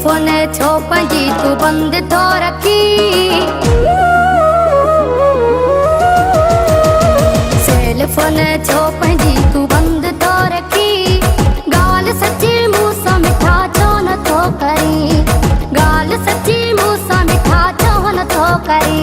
Phone छो पंजी तू बंद तो रखी। सेल फोन छो पंजी तू बंद तो रखी। गाल सच्ची मुँह सा मिठा छो न तो करी। गाल सच्ची मुँह सा मिठा छो न तो करी।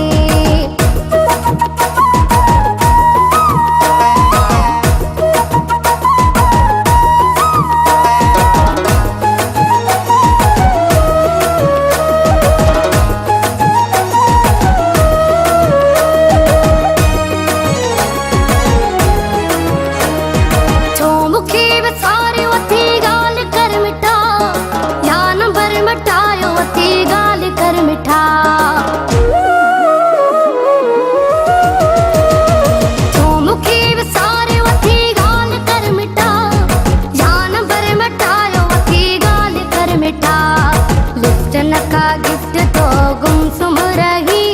गिफ्ट तो गुमसुम रही।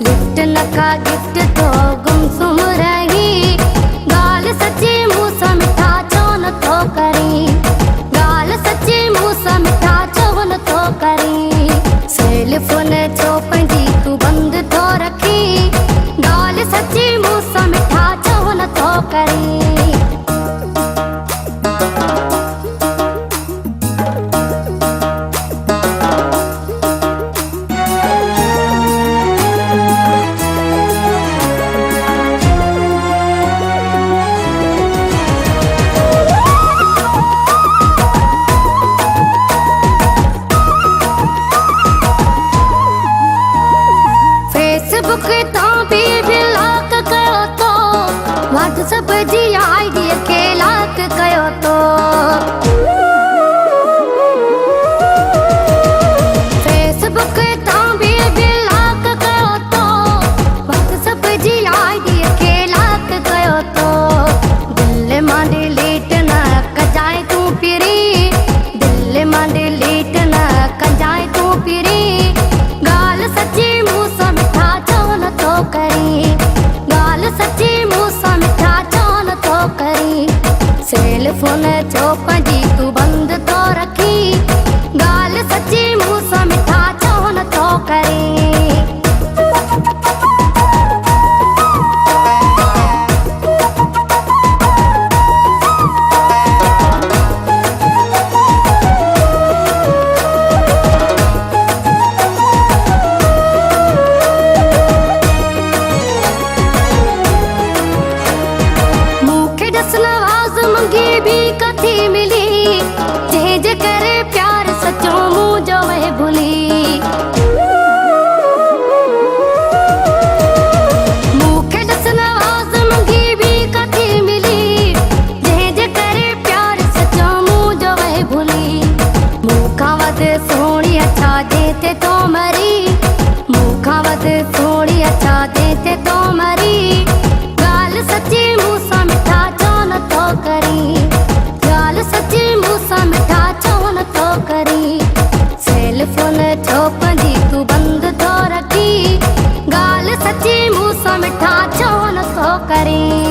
लिफ्ट नका गिफ्ट तो गुमसुम रही। गाल सच्ची मुँह सा मिठा छो न तो करी। गाल सच्ची मुँह सा मिठा छो न तो करी। सेल फोन छो पंजी तू बंद तो रखी। गाल सच्ची मुँह सा मिठा छो न तो करी। फेसबुक तो भी ब्लॉक कयो तो। व्हाट्सएप जी आईडी खे लॉक कयो तो। फेसबुक तो भी ब्लॉक कयो तो। व्हाट्सएप जी आईडी खे लॉक कयो तो। दिल मां डिलीट न कजाए तू पिरी। दिल मां डिलीट न कजाए तू पिरी। गाल सच्ची मुँह सा मिठा छो न तो करी। गाल सच्ची मुँह सा मिठा छो न तो करी। सेल फोन छो पंजी तू बंद तो रखी। गाल सच्ची मुँह सा मिठा छो न तो करी। नवाज़ मंगी भी कथी मिली। तेज करे प्यार सचो मुँह जो वह भूली। मुखे दस नवाज़ मंगी भी कथी मिली। तेज करे प्यार सचो मुँह जो वह भूली। मुखा वद सोनी अच्छा देते तो मरी। मुखा वद सोनी अच्छा देते तो मरी। गाल सच्ची मुँह सा मिठा छो न तो करी। गाल सच्ची मुँह सा मिठा छो न तो करी। सेल फोन छो पंजी तू बंद तो रखी। गाल सच्ची मुँह सा मिठा छो न तो करी।